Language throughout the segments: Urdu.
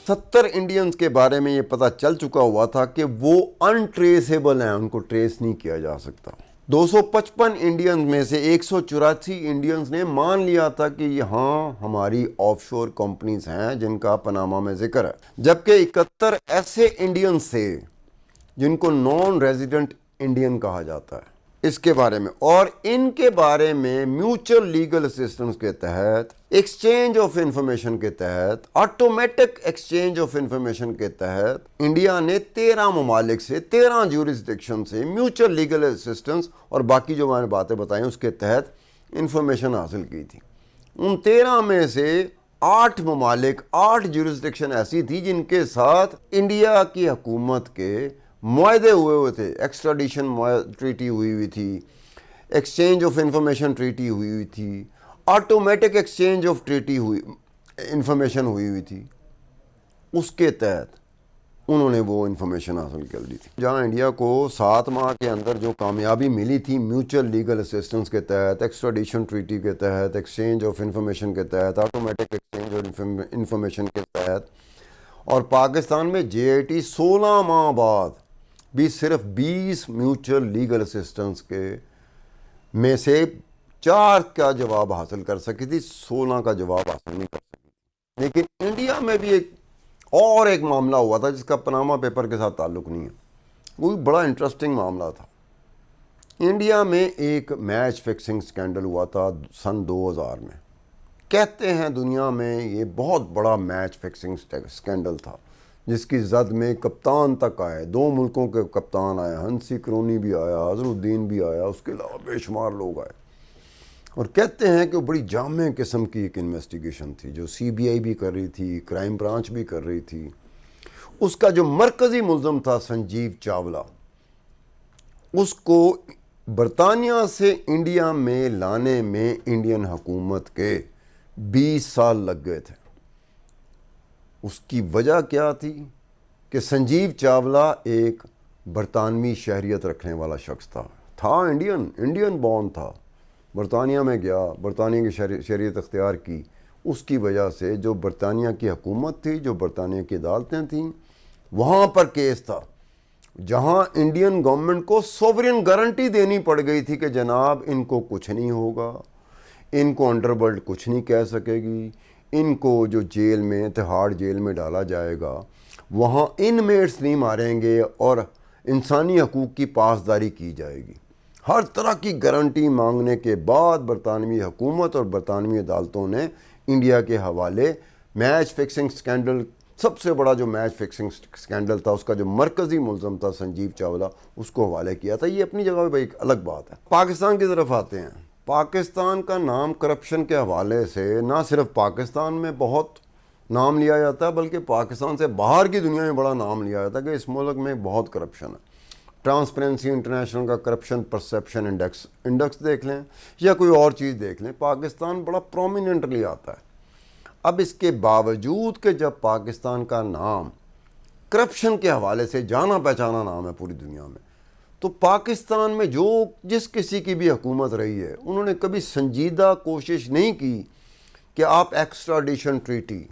70 انڈینز کے بارے میں یہ پتہ چل چکا ہوا تھا کہ وہ انٹریسیبل ہیں، ان کو ٹریس نہیں کیا جا سکتا۔ 255 انڈینز میں سے 184 انڈینز نے مان لیا تھا کہ یہاں ہماری آف شور کمپنیز ہیں جن کا پاناما میں ذکر ہے، جبکہ 71 ایسے انڈینز تھے جن کو نان ریزیڈنٹ انڈین کہا جاتا ہے۔ اس کے بارے میں اور ان کے بارے میں میوچل لیگل اسسٹنس کے تحت، ایکسچینج آف انفارمیشن کے تحت، آٹومیٹک ایکسچینج آف انفارمیشن کے تحت انڈیا نے 13 ممالک سے، 13 جورسڈکشن سے میوچل لیگل اسسٹنس اور باقی جو میں نے باتیں بتائیں اس کے تحت انفارمیشن حاصل کی تھی۔ ان 13 میں سے 8 ممالک، 8 جورسڈکشن ایسی تھی جن کے ساتھ انڈیا کی حکومت کے معاہدے ہوئے تھے۔ ایکسٹراڈیشن ٹریٹی ہوئی تھی، ایکسچینج آف انفارمیشن ٹریٹی ہوئی تھی، آٹومیٹک ایکسچینج آف انفارمیشن ہوئی تھی۔ اس کے تحت انہوں نے وہ انفارمیشن حاصل کر لی تھی۔ جہاں انڈیا کو 7 ماہ کے اندر جو کامیابی ملی تھی میوچل لیگل اسسٹنس کے تحت، ایکسٹراڈیشن ٹریٹی کے تحت، ایکسچینج آف انفارمیشن کے تحت، آٹومیٹک ایکسچینج آف انفارمیشن کے تحت، اور پاکستان میں JIT 16 ماہ بعد بھی صرف 20 میوچل لیگل اسسٹنس کے میں سے 4 کا جواب حاصل کر سکی تھی، 16 کا جواب حاصل نہیں کر سکی۔ لیکن انڈیا میں بھی ایک معاملہ ہوا تھا جس کا پاناما پیپر کے ساتھ تعلق نہیں ہے، وہ بھی بڑا انٹرسٹنگ معاملہ تھا۔ انڈیا میں ایک میچ فکسنگ سکینڈل ہوا تھا سن 2000 میں۔ کہتے ہیں دنیا میں یہ بہت بڑا میچ فکسنگ سکینڈل تھا جس کی زد میں کپتان تک آئے، 2 ملکوں کے کپتان آئے، ہنسی کرونی بھی آیا، اظہر الدین بھی آیا، اس کے علاوہ بے شمار لوگ آئے، اور کہتے ہیں کہ وہ بڑی جامع قسم کی ایک انویسٹیگیشن تھی جو CBI بھی کر رہی تھی، کرائم برانچ بھی کر رہی تھی۔ اس کا جو مرکزی ملزم تھا سنجیو چاولہ، اس کو برطانیہ سے انڈیا میں لانے میں انڈین حکومت کے 20 سال لگ گئے تھے۔ اس کی وجہ کیا تھی کہ سنجیو چاولہ ایک برطانوی شہریت رکھنے والا شخص تھا انڈین بورن تھا، برطانیہ میں گیا، برطانیہ کی شہریت اختیار کی۔ اس کی وجہ سے جو برطانیہ کی حکومت تھی، جو برطانیہ کی عدالتیں تھیں، وہاں پر کیس تھا جہاں انڈین گورنمنٹ کو سوورین گارنٹی دینی پڑ گئی تھی کہ جناب ان کو کچھ نہیں ہوگا، ان کو انڈر ورلڈ کچھ نہیں کہہ سکے گی، ان کو جو جیل میں، تہاڑ جیل میں ڈالا جائے گا وہاں انمیٹس نہیں ماریں گے، اور انسانی حقوق کی پاسداری کی جائے گی۔ ہر طرح کی گارنٹی مانگنے کے بعد برطانوی حکومت اور برطانوی عدالتوں نے انڈیا کے حوالے میچ فکسنگ سکینڈل، سب سے بڑا جو میچ فکسنگ سکینڈل تھا، اس کا جو مرکزی ملزم تھا سنجیو چاولہ، اس کو حوالے کیا تھا۔ یہ اپنی جگہ پہ ایک الگ بات ہے۔ پاکستان کی طرف آتے ہیں۔ پاکستان کا نام کرپشن کے حوالے سے نہ صرف پاکستان میں بہت نام لیا جاتا ہے بلکہ پاکستان سے باہر کی دنیا میں بڑا نام لیا جاتا ہے کہ اس ملک میں بہت کرپشن ہے۔ ٹرانسپیرنسی انٹرنیشنل کا کرپشن پرسیپشن انڈیکس دیکھ لیں یا کوئی اور چیز دیکھ لیں، پاکستان بڑا پرومیننٹلی آتا ہے۔ اب اس کے باوجود کہ جب پاکستان کا نام کرپشن کے حوالے سے جانا پہچانا نام ہے پوری دنیا میں، تو پاکستان میں جس کسی کی بھی حکومت رہی ہے انہوں نے کبھی سنجیدہ کوشش نہیں کی کہ آپ ایکسٹراڈیشن ٹریٹی،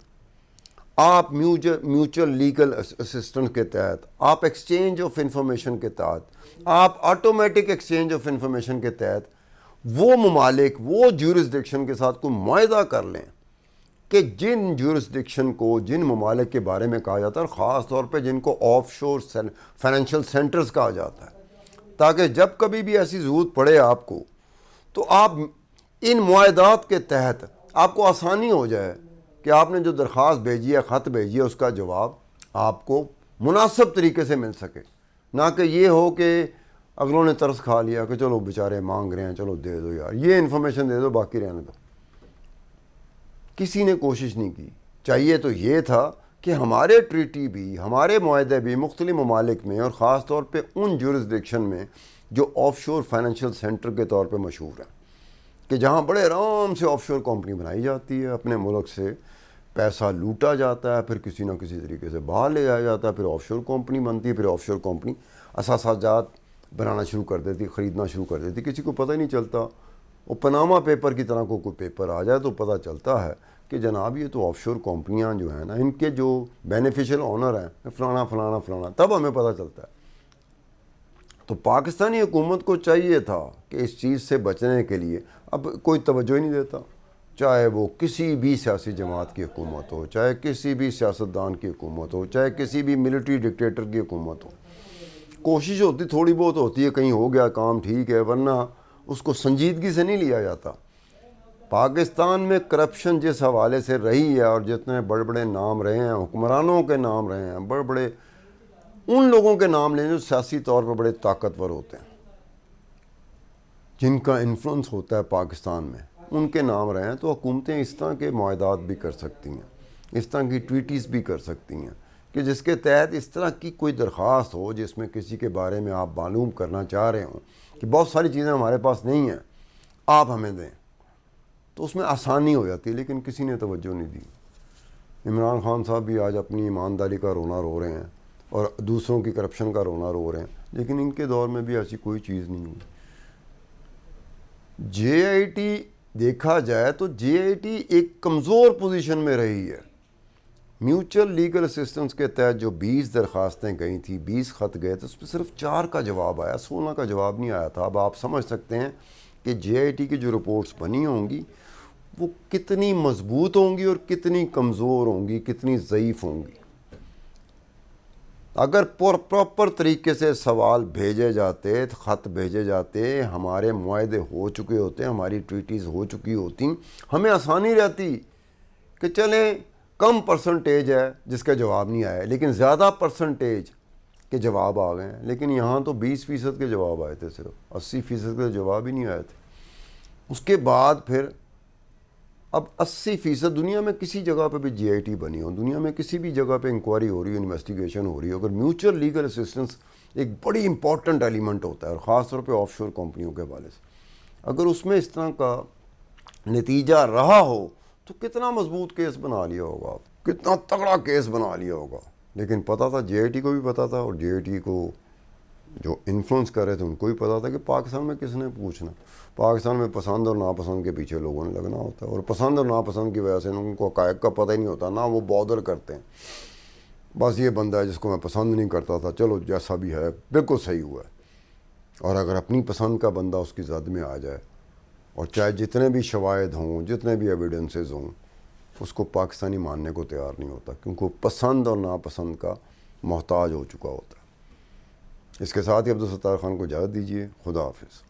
آپ میوچل لیگل اسسٹنس کے تحت، آپ ایکسچینج آف انفارمیشن کے تحت، آپ آٹومیٹک ایکسچینج آف انفارمیشن کے تحت وہ ممالک، وہ جورسڈکشن کے ساتھ کوئی معاہدہ کر لیں کہ جن جورسڈکشن کو، جن ممالک کے بارے میں کہا جاتا ہے، اور خاص طور پہ جن کو آف شور فائنینشیل سینٹرز کہا جاتا ہے، تاکہ جب کبھی بھی ایسی ضرورت پڑے آپ کو تو آپ ان معاہدات کے تحت آپ کو آسانی ہو جائے کہ آپ نے جو درخواست بھیجی ہے، خط بھیجی ہے، اس کا جواب آپ کو مناسب طریقے سے مل سکے، نہ کہ یہ ہو کہ اگلوں نے ترس کھا لیا کہ چلو بیچارے مانگ رہے ہیں، چلو دے دو یار، یہ انفارمیشن دے دو، باقی رہنے دو۔ کسی نے کوشش نہیں کی۔ چاہیے تو یہ تھا کہ ہمارے ٹریٹی بھی، ہمارے معاہدے بھی مختلف ممالک میں اور خاص طور پہ ان جورسڈکشن میں جو آف شور فائنینشیل سینٹر کے طور پہ مشہور ہیں، کہ جہاں بڑے آرام سے آف شور کمپنی بنائی جاتی ہے، اپنے ملک سے پیسہ لوٹا جاتا ہے، پھر کسی نہ کسی طریقے سے باہر لے جایا جاتا ہے، پھر آف شور کمپنی بنتی ہے، پھر آف شور کمپنی اثاثہ جات بنانا شروع کر دیتی، خریدنا شروع کر دیتی، کسی کو پتہ ہی نہیں چلتا۔ وہ پاناما پیپر کی طرح کوئی پیپر آ جائے تو پتہ چلتا ہے کہ جناب یہ تو آف شور کمپنیاں جو ہیں نا، ان کے جو بینیفیشل آنر ہیں فلانا فلانا فلانا، تب ہمیں پتہ چلتا ہے. تو پاکستانی حکومت کو چاہیے تھا کہ اس چیز سے بچنے کے لیے، اب کوئی توجہ ہی نہیں دیتا، چاہے وہ کسی بھی سیاسی جماعت کی حکومت ہو، چاہے کسی بھی سیاستدان کی حکومت ہو، چاہے کسی بھی ملٹری ڈکٹیٹر کی حکومت ہو. کوشش ہوتی تھوڑی بہت ہوتی ہے، کہیں ہو گیا کام ٹھیک ہے، ورنہ اس کو سنجیدگی سے نہیں لیا جاتا. پاکستان میں کرپشن جس حوالے سے رہی ہے، اور جتنے بڑے بڑے نام رہے ہیں، حکمرانوں کے نام رہے ہیں، بڑے بڑے ان لوگوں کے نام لیں جو سیاسی طور پر بڑے طاقتور ہوتے ہیں، جن کا انفلوئنس ہوتا ہے پاکستان میں، ان کے نام رہے ہیں. تو حکومتیں اس طرح کے معاہدات بھی کر سکتی ہیں، اس طرح کی ٹویٹیز بھی کر سکتی ہیں کہ جس کے تحت اس طرح کی کوئی درخواست ہو جس میں کسی کے بارے میں آپ معلوم کرنا چاہ رہے ہوں کہ بہت ساری چیزیں ہمارے پاس نہیں ہیں، آپ ہمیں دیں، تو اس میں آسانی ہو جاتی ہے. لیکن کسی نے توجہ نہیں دی. عمران خان صاحب بھی آج اپنی ایمانداری کا رونا رو رہے ہیں اور دوسروں کی کرپشن کا رونا رو رہے ہیں، لیکن ان کے دور میں بھی ایسی کوئی چیز نہیں ہوئی. جے آئی ٹی دیکھا جائے تو جے آئی ٹی ایک کمزور پوزیشن میں رہی ہے. میوچل لیگل اسسٹنس کے تحت جو 20 درخواستیں گئی تھیں، 20 خط گئے تھے، اس میں صرف 4 کا جواب آیا، 16 کا جواب نہیں آیا تھا. اب آپ سمجھ سکتے ہیں کہ جے آئی ٹی کی جو رپورٹس بنی ہوں گی وہ کتنی مضبوط ہوں گی اور کتنی کمزور ہوں گی، کتنی ضعیف ہوں گی. اگر پراپر طریقے سے سوال بھیجے جاتے، خط بھیجے جاتے، ہمارے معاہدے ہو چکے ہوتے، ہماری ٹویٹیز ہو چکی ہوتی، ہمیں آسانی رہتی کہ چلیں کم پرسنٹیج ہے جس کا جواب نہیں آیا، لیکن زیادہ پرسنٹیج کے جواب آ گئے ہیں. لیکن یہاں تو 20% کے جواب آئے تھے، صرف 80% کے جواب ہی نہیں آئے تھے. اس کے بعد پھر اب 80% دنیا میں کسی جگہ پہ بھی جے آئی ٹی بنی ہو، دنیا میں کسی بھی جگہ پہ انکوائری ہو رہی ہو، انویسٹیگیشن ہو رہی ہو، اگر میوچل لیگل اسسٹنس ایک بڑی امپورٹنٹ ایلیمنٹ ہوتا ہے، اور خاص طور پہ آف شور کمپنیوں کے حوالے سے، اگر اس میں اس طرح کا نتیجہ رہا ہو تو کتنا مضبوط کیس بنا لیا ہوگا، کتنا تگڑا کیس بنا لیا ہوگا. لیکن پتہ تھا، جے آئی ٹی کو بھی پتہ تھا، اور جے آئی ٹی کو جو انفلوئنس کر رہے تھے ان کو بھی پتہ تھا کہ پاکستان میں کس نے پوچھنا. پاکستان میں پسند اور ناپسند کے پیچھے لوگوں نے لگنا ہوتا ہے، اور پسند اور ناپسند کی وجہ سے ان کو حقائق کا پتہ ہی نہیں ہوتا، نہ وہ بادر کرتے ہیں. بس یہ بندہ ہے جس کو میں پسند نہیں کرتا تھا، چلو جیسا بھی ہے بالکل صحیح ہوا ہے. اور اگر اپنی پسند کا بندہ اس کی زد میں آ جائے، اور چاہے جتنے بھی شواہد ہوں، جتنے بھی ایویڈنسز ہوں، اس کو پاکستانی ماننے کو تیار نہیں ہوتا، کیونکہ وہ پسند اور ناپسند کا محتاج ہو چکا ہوتا ہے. اس کے ساتھ ہی عبدالستار خان کو اجازت دیجیے. خدا حافظ.